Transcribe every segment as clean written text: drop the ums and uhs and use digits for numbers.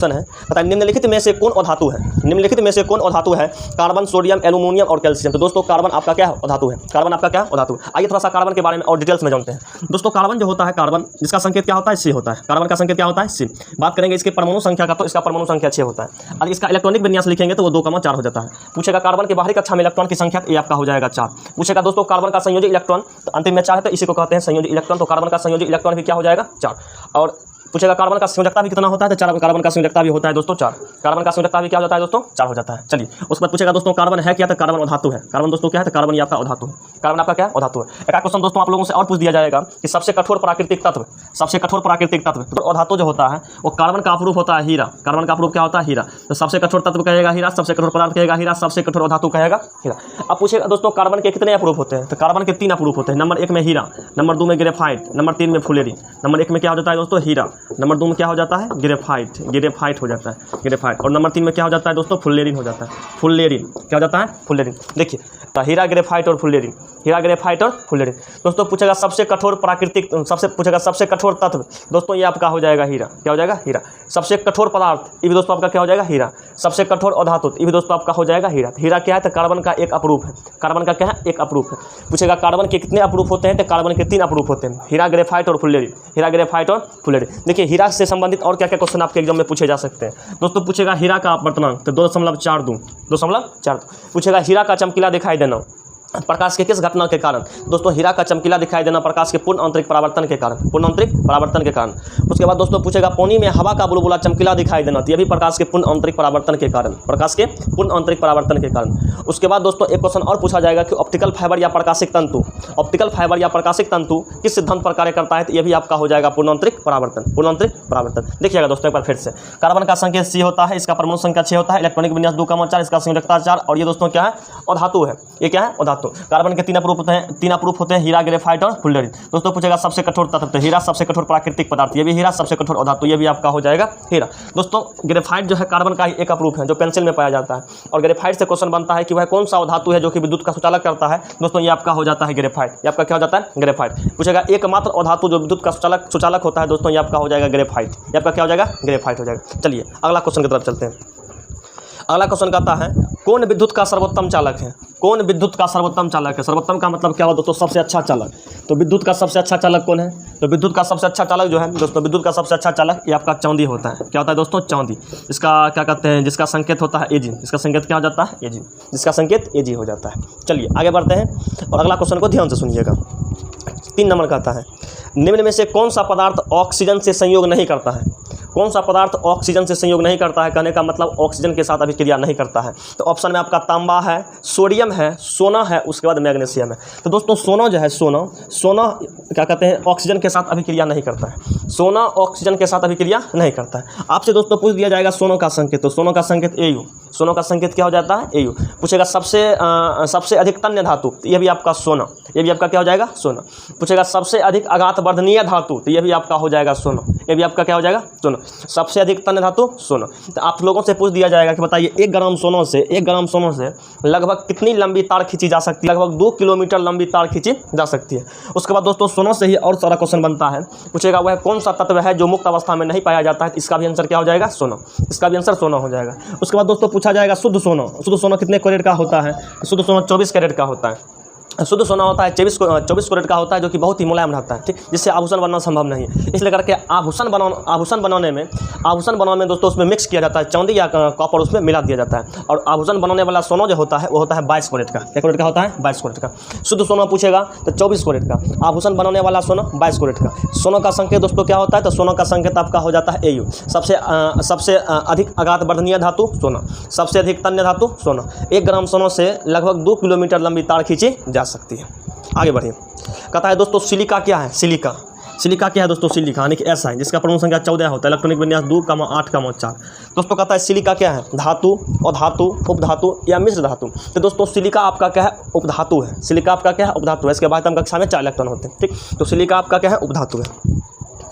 है बताइए निम्नलिखित में से कौन अधातु है। निम्नलिखित में से कौन अधातु है? कार्बन, सोडियम, एल्यूमिनियम और कैल्शियम। तो दोस्तों कार्बन आपका क्या है? अधातु है। कार्बन आपका क्या? अधातु। आइए थोड़ा सा कार्बन के बारे में और डिटेल्स में जानते हैं। दोस्तों कार्बन जो होता है, कार्बन जिसका संकेत क्या होता है? सी होता है। कार्बन का संकेत क्या होता है? सी। बात करेंगे इसके परमाणु संख्या का, तो इसका परमाणु संख्या 6 होता है। और इसका इलेक्ट्रॉनिक विन्यास लिखेंगे तो वो 2,4 हो जाता है। पूछेगा कार्बन के बाहरी कक्षा में इलेक्ट्रॉन की संख्या, ये आपका हो जाएगा 4। पूछेगा दोस्तों कार्बन का संयोजी इलेक्ट्रॉन, तो अंतिम में 4 है, तो इसी को कहते हैं संयोजी इलेक्ट्रॉन। तो कार्बन का संयोजी इलेक्ट्रॉन भी क्या हो जाएगा? 4। और पूछेगा कार्बन का संयोजकता भी कितना होता है? तो 4। कार्बन का संयोजकता भी होता है दोस्तों 4। कार्बन का संयोजकता भी क्या हो जाता है दोस्तों? 4 हो जाता है। चलिए उसके बाद पूछेगा दोस्तों कार्बन है क्या? तो कार्बन अधातु है। कार्बन दोस्तों क्या है? तो कार्बन ये आपका अधातु है। कार्बन आपका क्या? अधातु है। एक क्वेश्चन दोस्तों आप लोगों से और पूछ दिया जाएगा कि सबसे कठोर प्राकृतिक तत्व, सबसे कठोर प्राकृतिक तत्व तो अधातु जो होता है वो कार्बन का अपरूप होता है हीरा। कार्बन का अपरूप क्या होता है? हीरा। तो सबसे कठोर तत्व कहेगा हीरा, सबसे कठोर पदार्थ कहेगा हीरा, सबसे कठोर अधातु कहेगा हीरा। अब पूछेगा दोस्तों कार्बन के कितने अपरूप होते हैं? तो कार्बन के 3 अपरूप होते हैं। नंबर 1 में हीरा, नंबर 2 में ग्रेफाइट, नंबर 3 में फुलेरिन। नंबर 1 में क्या हो जाता है दोस्तों? हीरा। नंबर 2 में क्या हो जाता है? ग्रेफाइट, ग्रेफाइट हो जाता है, ग्रेफाइट। और नंबर 3 में क्या हो जाता है दोस्तों? फुल्लेरिन हो जाता है। फुल्लेरिन क्या हो जाता है? फुल्लेरिन। देखिए तो हीरा, ग्रेफाइट और फुल्लेरिन, हीरा, ग्रेफाइट और फुल्लेरिन। दोस्तों पूछेगा सबसे कठोर प्राकृतिक, पूछेगा सबसे कठोर तत्व, दोस्तों ये आपका हो जाएगा हीरा। क्या हो जाएगा? हीरा। सबसे कठोर पदार्थ, ये भी दोस्तों आपका क्या हो जाएगा? हीरा। सबसे कठोर अधातु, ये भी दोस्तों आपका हो जाएगा हीरा। हीरा क्या है? तो कार्बन का एक अपरूप है। कार्बन का क्या है? एक अपरूप है। पूछेगा कार्बन के कितने अपरूप होते हैं? तो कार्बन के 3 अपरूप होते हैं, हीरा, ग्रेफाइट और फुल्लेरिन। हीरा, ग्रेफाइट और फुल्लेरिन। देखिए हीरा से संबंधित और क्या क्या क्वेश्चन आपके एग्जाम में पूछे जा सकते हैं। दोस्तों पूछेगा हीरा का अपवर्तनांक, तो 2.42। पूछेगा हीरा का चमकीला दिखाई देना प्रकाश के किस घटना के कारण? दोस्तों हीरा का चमकीला दिखाई देना प्रकाश के पूर्ण आंतरिक परावर्तन के कारण, पूर्ण आंतरिक परावर्तन के कारण। उसके बाद दोस्तों पूछेगा पानी में हवा का बुलबुला चमकीला दिखाई देना, तो यह भी प्रकाश के पूर्ण आंतरिक परावर्तन के कारण, प्रकाश के पूर्ण आंतरिक परावर्तन के कारण। उसके बाद दोस्तों एक क्वेश्चन और पूछा जाएगा कि ऑप्टिकल फाइबर या प्रकाशिक तंतु, ऑप्टिकल फाइबर या प्रकाशिक तंतु किस सिद्धांत पर कार्य करता है? तो यह भी आपका हो जाएगा पूर्ण आंतरिक परावर्तन, पूर्ण आंतरिक परावर्तन। देखिएगा दोस्तों एक बार फिर से, कार्बन का संकेत C होता है, इसका परमाणु संख्या 6 होता है, इलेक्ट्रॉनिक विन्यास 2,4, इसका संयोजकता 4। और ये दोस्तों क्या है? अधातु है। ये क्या है? अधातु। कार्बन के 3 अपरूप होते हैं, हीरा, ग्रेफाइट और फुल्लेरिन। दोस्तों पूछेगा सबसे कठोर तत्व, तो हीरा सबसे कठोर प्राकृतिक पदार्थ, ये भी हीरा। सबसे कठोर अधातु, ये भी आपका हो जाएगा हीरा। दोस्तों ग्रेफाइट जो है कार्बन का ही एक अपरूप है जो पेंसिल में पाया जाता है। और ग्रेफाइट से क्वेश्चन बनता है कि वह कौन सा अधातु है जो कि विद्युत का सुचालक करता है? दोस्तों ये आपका हो जाता है ग्रेफाइट। ये आपका क्या हो जाता है? ग्रेफाइट। पूछेगा एकमात्र अधातु जो विद्युत का सुचालक होता है, दोस्तों ये आपका हो जाएगा ग्रेफाइट। ये आपका क्या हो जाएगा? ग्रेफाइट हो जाएगा। चलिए अगला क्वेश्चन की तरफ चलते हैं। अगला क्वेश्चन कहता है कौन विद्युत का सर्वोत्तम चालक है? कौन विद्युत का सर्वोत्तम चालक है? सर्वोत्तम का मतलब क्या हुआ दोस्तों? सबसे अच्छा चालक। तो विद्युत का सबसे अच्छा चालक कौन है? तो विद्युत का सबसे अच्छा चालक जो है दोस्तों, विद्युत का सबसे अच्छा चालक ये आपका चांदी होता है। क्या होता है दोस्तों? चांदी। इसका क्या कहते हैं? जिसका संकेत होता है Ag। इसका संकेत क्या हो जाता है? Ag। जिसका संकेत Ag हो जाता है। चलिए आगे बढ़ते हैं और अगला क्वेश्चन को ध्यान से सुनिएगा। 3 नंबर कहता है निम्न में से कौन सा पदार्थ ऑक्सीजन से संयोग नहीं करता है? कौन सा पदार्थ ऑक्सीजन से संयोग नहीं करता है? कहने का मतलब ऑक्सीजन के साथ अभिक्रिया नहीं करता है। तो ऑप्शन में आपका तांबा है, सोडियम है, सोना है, उसके बाद मैग्नीशियम है। तो दोस्तों सोना जो है, सोना क्या कहते हैं? ऑक्सीजन के साथ अभिक्रिया नहीं करता है। सोना ऑक्सीजन के साथ अभिक्रिया नहीं करता है। आपसे दोस्तों पूछ दिया जाएगा सोना का संकेत, तो सोना का संकेत Au। सोना का संकेत क्या हो जाता है? Au। पूछेगा सबसे अधिक तन्य धातु, तो यह भी आपका सोना। ये भी आपका क्या हो जाएगा? सोना। पूछेगा सबसे अधिक आघात वर्धनीय धातु, तो ये भी आपका हो जाएगा सोना। ये भी आपका क्या हो जाएगा? सोना। सबसे अधिक तन्य धातु सोना। तो आप लोगों से पूछ दिया जाएगा कि बताइए 1 ग्राम सोना से लगभग कितनी लंबी तार खींची जा सकती है? लगभग 2 किलोमीटर लंबी तार खींची जा सकती है। उसके बाद दोस्तों सोना से ही और सारा क्वेश्चन बनता है। पूछेगा वह कौन सा तत्व है जो मुक्त अवस्था में नहीं पाया जाता है? इसका भी आंसर क्या हो जाएगा? सोना। इसका भी आंसर सोना हो जाएगा। उसके बाद दोस्तों पूछा जाएगा शुद्ध सोना। शुद्ध सोना कितने कैरेट का होता है? शुद्ध सोना 24 कैरेट का होता है। शुद्ध सोना होता है 24 कैरेट का होता है, जो कि बहुत ही मुलायम रहता है, ठीक, जिससे आभूषण बनना संभव नहीं है। इसलिए करके आभूषण बनाने में दोस्तों उसमें मिक्स किया जाता है, चांदी या कॉपर उसमें मिला दिया जाता है। और आभूषण बनाने वाला सोना जो होता है वो होता है 22 कैरेट का। क्या कैरेट का होता है? 22 कैरेट का। शुद्ध सोना पूछेगा तो 24 कैरेट का। आभूषण बनाने वाला सोना 22 कैरेट का। सोना का संकेत दोस्तों क्या होता है? तो सोना का संकेत आपका हो जाता है Au। सबसे अधिक आघात वर्धनीय धातु सोना, सबसे अधिक तन्य धातु सोना। 1 ग्राम सोना से लगभग 2 किलोमीटर लंबी तार खींची जा सकती है। आगे बढ़िए। कहता है दोस्तों सिलिका क्या है? सिलिका क्या है दोस्तों? सिलिका यानी कि ऐसा है जिसका परमाणु संख्या 14 होता है, इलेक्ट्रॉनिक विन्यास 2,8,4। दोस्तों कहता है सिलिका क्या है? धातु, अधातु, उपधातु या मिश्र धातु। तो दोस्तों सिलिका आपका क्या है? उपधातु है। सिलिका आपका क्या है? उपधातु है। इसके बाद हम कक्षा में 4 इलेक्ट्रॉन होते हैं, ठीक। तो सिलिका आपका क्या है? उपधातु है।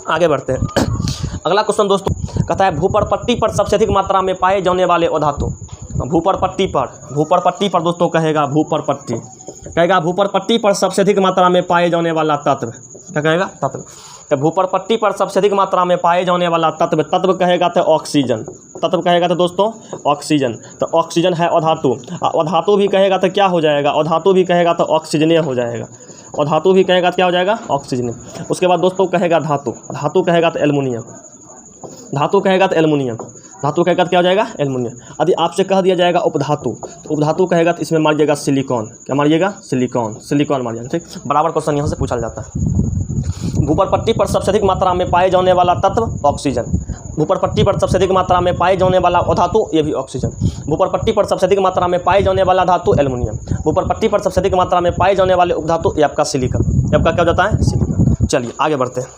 आगे बढ़ते हैं। अगला क्वेश्चन दोस्तों कहता है भूपर पट्टी पर सबसे अधिक मात्रा में पाए जाने वाले अधातु। भूपर पट्टी पर दोस्तों कहेगा भूपर पट्टी पर सबसे अधिक मात्रा में पाए जाने वाला तत्व। क्या कहेगा? तत्व। तो भूपरपट्टी पर सबसे अधिक मात्रा में पाए जाने वाला तत्व, तत्व कहेगा तो ऑक्सीजन, तत्व कहेगा तो दोस्तों ऑक्सीजन, तो ऑक्सीजन है अधातु। अधातु भी कहेगा तो क्या हो जाएगा, अधातु भी कहेगा तो ऑक्सीजनीय हो जाएगा, और धातु भी कहेगा तो क्या हो जाएगा, ऑक्सीजन। उसके बाद दोस्तों कहेगा धातु, धातु कहेगा तो एल्युमिनियम, धातु कहेगा तो एल्युमिनियम, धातु कहेगा तो क्या हो जाएगा, एल्युमिनियम। यदि आपसे कह दिया जाएगा उपधातु, तो उपधातु कहेगा तो इसमें मारिएगा सिलिकॉन, क्या मारिएगा, सिलिकॉन, सिलिकॉन मारिएगा, ठीक। बराबर क्वेश्चन यहाँ से पूछा जाता है। भूपरपट्टी पर सबसे अधिक मात्रा में पाए जाने वाला तत्व ऑक्सीजन, भूपरपट्टी पर सबसे अधिक मात्रा में पाए जाने वाला धातु, ये भी ऑक्सीजन। भूपरपट्टी पर सबसे अधिक मात्रा में पाए जाने वाला धातु एल्युमिनियम। भूपरपट्टी पर सबसे अधिक मात्रा में पाए जाने वाले उपधातु, ये आपका सिलिकॉन, ये आपका क्या हो जाता है, सिलिकॉन। चलिए आगे बढ़ते हैं,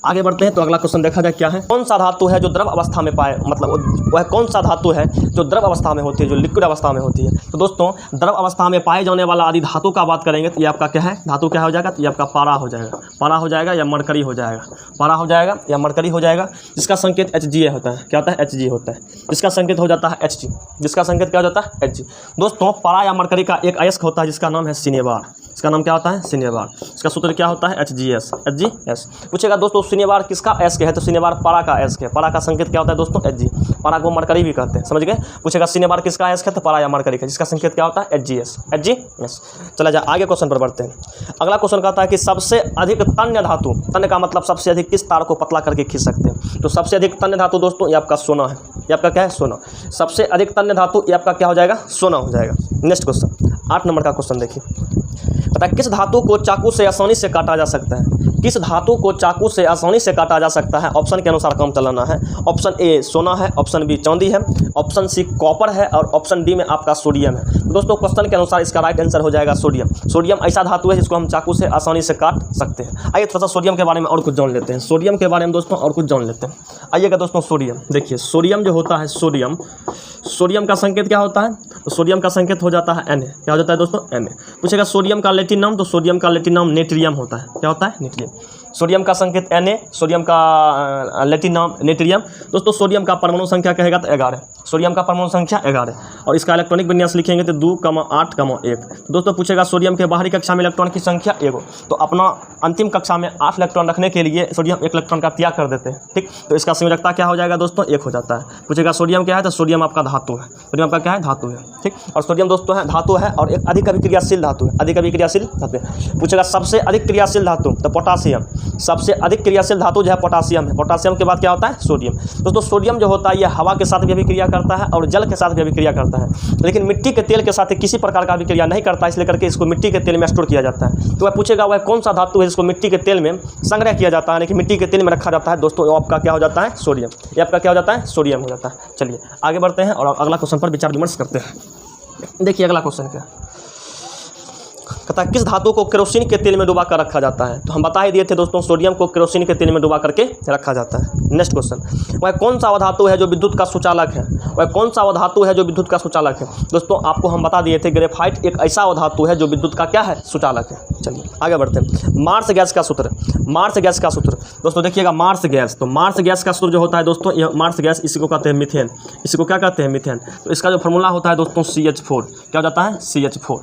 आगे बढ़ते हैं। तो अगला क्वेश्चन देखा जाए क्या है, कौन सा धातु है जो द्रव अवस्था में पाए, मतलब वह कौन सा धातु है जो द्रव अवस्था में होती है, जो लिक्विड अवस्था में होती है। तो दोस्तों द्रव अवस्था में पाए जाने वाला आदि धातु का बात करेंगे तो ये आपका क्या है, धातु क्या हो जाएगा, तो ये आपका पारा हो जाएगा, पारा हो जाएगा या मरकरी हो जाएगा, पारा हो जाएगा या मरकरी हो जाएगा, जिसका संकेत Hg होता है, क्या होता है, Hg होता है, जिसका संकेत हो जाता है Hg, जिसका संकेत क्या हो जाता है, Hg। दोस्तों पारा या मरकरी का एक अयस्क होता है जिसका नाम है सिनेबार, इसका नाम क्या होता है, सिनेबार। इसका सूत्र क्या होता है, HgS, HgS। पूछेगा दोस्तों सिनेबार किसका अयस्क है, तो सिनेबार पारा का अयस्क है, पारा का संकेत क्या होता है दोस्तों, Hg, पारा को मरकरी भी कहते हैं, समझ गए। पूछेगा सिनेबार किसका अयस्क है, तो पारा या मरकरी का, जिसका संकेत क्या होता है, HgS, HgS। चला जाए आगे क्वेश्चन पर बढ़ते हैं। अगला क्वेश्चन कहता है कि सबसे अधिक तन्य धातु, तन्य का मतलब सबसे अधिक किस तार को पतला करके खींच सकते हैं। तो सबसे अधिक तन्य धातु दोस्तों ये आपका सोना है, ये आपका क्या है, सोना। सबसे अधिक तन्य धातु ये आपका क्या हो जाएगा, सोना हो जाएगा। नेक्स्ट क्वेश्चन 8 नंबर का क्वेश्चन देखिए, पता है किस धातु को चाकू से आसानी से काटा जा सकता है, किस धातु को चाकू से आसानी से काटा जा सकता है। ऑप्शन के अनुसार काम चलाना है। ऑप्शन ए सोना है, ऑप्शन बी चांदी है, ऑप्शन सी कॉपर है, और ऑप्शन डी में आपका सोडियम है। तो दोस्तों क्वेश्चन के अनुसार इसका राइट आंसर हो जाएगा सोडियम। सोडियम ऐसा धातु है जिसको हम चाकू से आसानी से काट सकते हैं। आइए थोड़ा सा सोडियम के बारे में और कुछ जान लेते हैं, सोडियम के बारे में दोस्तों और कुछ जान लेते हैं। आइएगा दोस्तों सोडियम, देखिए सोडियम जो होता है, सोडियम, सोडियम का संकेत क्या होता है, तो सोडियम का संकेत हो जाता है Na, क्या हो जाता है दोस्तों, Na। पूछेगा सोडियम का लैटिन नाम, तो सोडियम का लैटिन नाम नेट्रियम होता है, क्या होता है, नेट्रियम। सोडियम का संकेत Na, सोडियम का लैटिन नाम नेट्रियम। दोस्तों सोडियम का परमाणु संख्या कहेगा तो 11, सोडियम का परमाणु संख्या 11, और इसका इलेक्ट्रॉनिक विन्यास लिखेंगे तो 2,8,1। दोस्तों पूछेगा सोडियम के बाहरी कक्षा में इलेक्ट्रॉन की संख्या 1, तो अपना अंतिम कक्षा में 8 इलेक्ट्रॉन रखने के लिए सोडियम 1 इलेक्ट्रॉन का त्याग कर देते हैं, ठीक। तो इसका संयोजकता क्या हो जाएगा दोस्तों, 1 हो जाता है। पूछेगा सोडियम क्या है, तो सोडियम आपका धातु है, सोडियम आपका क्या है, धातु है, ठीक। और सोडियम दोस्तों है धातु है और एक अधिक अभिक्रियाशील धातु है, अधिक अभिक्रियाशील धातु है। पूछेगा सबसे अधिक क्रियाशील धातु, तो पोटासियम, सबसे अधिक क्रियाशील धातु जो है पोटासियम है। पोटासियम के बाद क्या होता है, सोडियम। दोस्तों सोडियम जो होता है ये हवा के साथ भी अभिक्रिया करता है और जल के साथ भी अभिक्रिया करता है, लेकिन मिट्टी के तेल के साथ किसी प्रकार का अभिक्रिया नहीं करता, इसलिए करके इसको मिट्टी के तेल में स्टोर किया जाता है। तो वह पूछेगा वह कौन सा धातु है जिसको मिट्टी के तेल में संग्रह किया जाता है, यानी कि मिट्टी के तेल में रखा जाता है। दोस्तों वो आपका क्या हो जाता है, सोडियम, ये आपका क्या हो जाता है, सोडियम हो जाता है। चलिए आगे बढ़ते हैं और अगला क्वेश्चन पर विचार विमर्श करते हैं। देखिए अगला क्वेश्चन क्या कहता है, किस धातु को केरोसिन के तेल में डुबा कर रखा जाता है। तो हम बता ही दिए थे दोस्तों सोडियम को केरोसिन के तेल में डुबा करके रखा जाता है। नेक्स्ट क्वेश्चन, वह कौन सा धातु है जो विद्युत का सुचालक है, वह कौन सा धातु है जो विद्युत का सुचालक है। दोस्तों आपको हम बता दिए थे ग्रेफाइट एक ऐसा धातु है जो विद्युत का क्या है, सुचालक है। चलिए आगे बढ़ते हैं। मार्स गैस का सूत्र, मार्स गैस का सूत्र दोस्तों देखिएगा, मार्स गैस, तो मार्स गैस का सूत्र जो होता है दोस्तों, ये मार्स गैस इसी को कहते हैं मीथेन, इसी को क्या कहते हैं, मीथेन। तो इसका जो फॉर्मूला होता है दोस्तों CH4, क्या हो जाता है, CH4।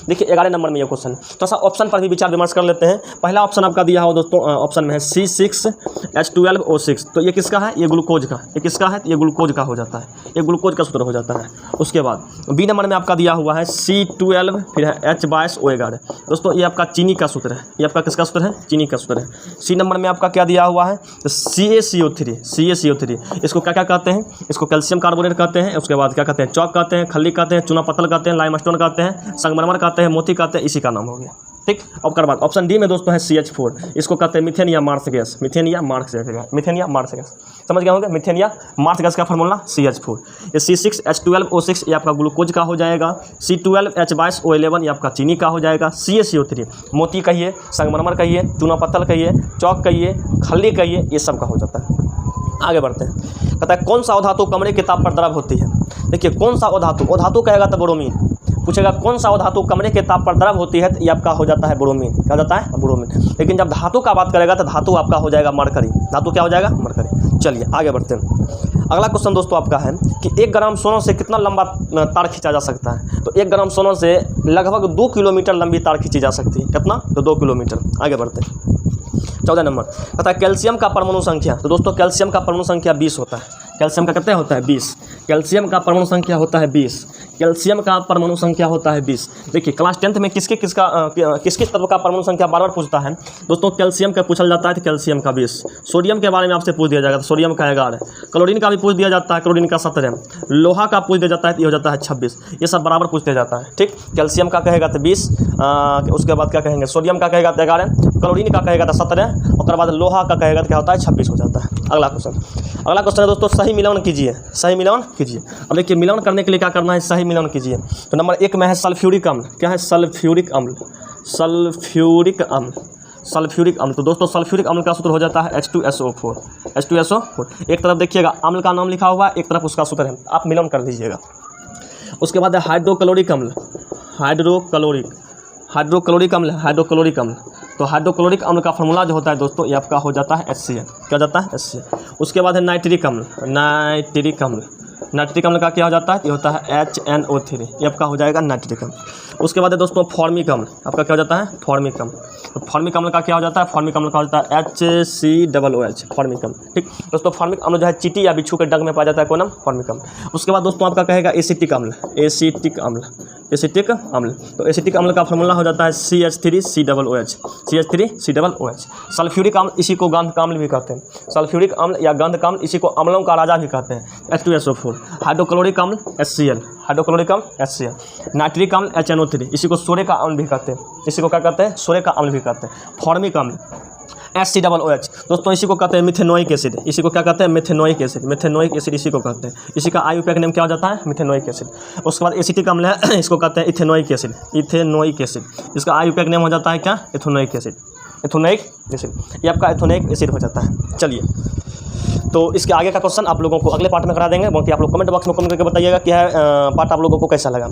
देखिए 11 नंबर में ये क्वेश्चन, तो सा ऑप्शन पर भी विचार विमर्श कर लेते हैं। पहला ऑप्शन आपका दिया हो दोस्तों, ऑप्शन में है C6H12O6, तो ये किसका है, ये ग्लूकोज का, ये किसका है, ये ग्लूकोज का हो जाता है, ये ग्लूकोज का सूत्र हो जाता है। उसके बाद बी नंबर में आपका दिया हुआ है C12 फिर है H22O11। दोस्तों ये आपका चीनी का सूत्र है, ये आपका किसका सूत्र है, चीनी का सूत्र है। सी नंबर में आपका क्या दिया हुआ है, तो CaCO3, इसको क्या क्या कहते हैं, इसको कैल्शियम कार्बोनेट कहते हैं। उसके बाद क्या कहते हैं, चौक कहते हैं, खल्ली कहते हैं, चूना पत्तल कहते हैं, लाइमस्टोन कहते हैं, संगमरमर कहते हैं, मोती कहते हैं, इसी का नाम हो गया, ठीक। और बाद ऑप्शन डी में दोस्तों है CH4, इसको कहते हैं मीथेन या मार्स गैस, मीथेन या मार्स गैस, मीथेन या मार्स गैस, समझ गए होंगे। मीथेन या मार्स गैस का फार्मूला CH4। ये C6H12O6 ये आपका ग्लूकोज का हो जाएगा, C12H22O11 ये आपका चीनी का हो जाएगा, CaCO3 मोती कहिए, संगमरमर कहिए, चूना पत्तल कहिए, चौक कहिए, खल्ली कहिए, ये सब का हो जाता है। आगे बढ़ते हैं, कहता है कौन सा धातु कमरे के ताप पर द्रव होती है। देखिए कौन सा धातु, धातु कहेगा तो ब्रोमीन। पूछेगा कौन सा धातु कमरे के ताप पर द्रव होती है, तो ये आपका हो जाता है ब्रोमीन, क्या हो जाता है, ब्रोमीन। लेकिन जब धातु का बात करेगा तो धातु आपका हो जाएगा मरकरी, धातु क्या हो जाएगा, मरकरी। चलिए आगे बढ़ते हैं। अगला क्वेश्चन दोस्तों आपका है कि 1 ग्राम सोना से कितना लंबा तार खींचा जा सकता है। तो 1 ग्राम सोना से लगभग 2 किलोमीटर लंबी तार खींची जा सकती है, कितना, तो 2 किलोमीटर। आगे बढ़ते हैं। 14 नंबर कहता है कैल्शियम का परमाणु संख्या। तो दोस्तों कैल्शियम का परमाणु संख्या 20 होता है। कैल्शियम का कितना होता है 20। कैल्शियम का परमाणु संख्या होता है 20। कैल्शियम का परमाणु संख्या होता है 20। देखिए क्लास 10th में किस तत्व का परमाणु संख्या बार बार पूछता है दोस्तों। कैल्शियम का पूछा जाता है तो कैल्शियम का 20। सोडियम के बारे में आपसे पूछ दिया जाएगा तो सोडियम का 11। क्लोरीन का भी पूछ दिया जाता है, क्लोरीन का 17। लोहा का पूछ दिया जाता है तो ये हो जाता है 26। ये सब बराबर पूछ दिया जाता है। ठीक, कैल्शियम का कहेगा तो 20, उसके बाद क्या कहेंगे सोडियम का कहेगा तो 11, क्लोरीन का कहेगा तो 17, और बाद लोहा का कहेगा तो क्या होता है 26 हो जाता है। अगला क्वेश्चन है दोस्तों, सही मिलान कीजिए। सही मिलान कीजिए। अब देखिए मिलान करने के लिए क्या करना है, सही मिलान कीजिए। तो नंबर 1 में है सल्फ्यूरिक अम्ल। क्या है, सल्फ्यूरिक अम्ल। सल्फ्यूरिक अम्ल, सल्फ्यूरिक अम्ल। तो दोस्तों सल्फ्यूरिक अम्ल का सूत्र हो जाता है H2SO4। H2SO4 एक तरफ देखिएगा अम्ल का नाम लिखा हुआ है, एक तरफ उसका सूत्र है, आप मिलान कर लीजिएगा। उसके बाद है हाइड्रोक्लोरिक अम्ल। हाइड्रोक्लोरिक अम्ल, हाइड्रोक्लोरिक अम्ल। तो हाइड्रोक्लोरिक अम्ल का फॉर्मूला जो होता है दोस्तों ये आपका हो जाता है HCl। क्या जाता है HCl। उसके बाद है नाइट्रिक अम्ल। नाइट्रिक अम्ल, नाइट्रिक अम्ल का क्या हो जाता है, ये होता है HNO3। ये आपका हो जाएगा नाइट्रिक अम्ल। उसके बाद है दोस्तों फॉर्मिक अम्ल। आपका क्या हो जाता है, फॉर्मिक अम्ल। तो फॉर्मिक अम्ल का क्या हो जाता है, फॉर्मिक अम्ल का हो जाता है HCOOH, फॉर्मिक अम्ल। ठीक दोस्तों, फॉर्मिक अम्ल जो है चींटी या बिच्छू के डंग में पाया जाता है, कौन नाम, फॉर्मिक अम्ल। उसके बाद दोस्तों आपका कहेगा एसिटिक अम्ल। एसिटिक अम्ल, एसिटिक अम्ल। तो एसिटिक अम्ल का फॉर्मूला हो जाता है CH3COOH। CH3COOH। सल्फ्यूरिक अम्ल, इसी को गंध का अम्ल भी कहते हैं। सल्फ्यूरिक अम्ल या गंध का अम्ल, इसी को अम्लों का राजा भी कहते हैं, H2SO4। हाइड्रोक्लोरिक अम्ल HCl, हाइड्रोक्लोरिक अम्ल HCl। नाइट्रिक अम्ल HNO3, इसी को सोरे का अम्ल भी कहते हैं। इसी को क्या कहते हैं, सोरे का अम्ल भी कहते हैं। फॉर्मिक अम्ल HCOOH दोस्तों, इसी को कहते हैं मिथेनोइक एसिड। इसी को क्या कहते हैं, मिथेनोइक एसिड। मिथेनोइक एसिड इसी को कहते हैं। इसी का IUPAC नेम क्या हो जाता है, मिथेनोइक एसिड। उसके बाद एसिटिक अम्ल है, इसको कहते हैं इथेनोइक एसिड। इथेनोइक एसिड, इसका IUPAC नेम हो जाता है क्या, इथेनोइक एसिड। इथेनोइक एसिड, ये आपका इथेनोइक एसिड हो जाता है। चलिए, तो इसके आगे का क्वेश्चन आप लोगों को अगले पार्ट में करा देंगे। बाकी आप लोग कमेंट बॉक्स में कमेंट करके बताइएगा कि पार्ट आप लोगों को कैसा लगा।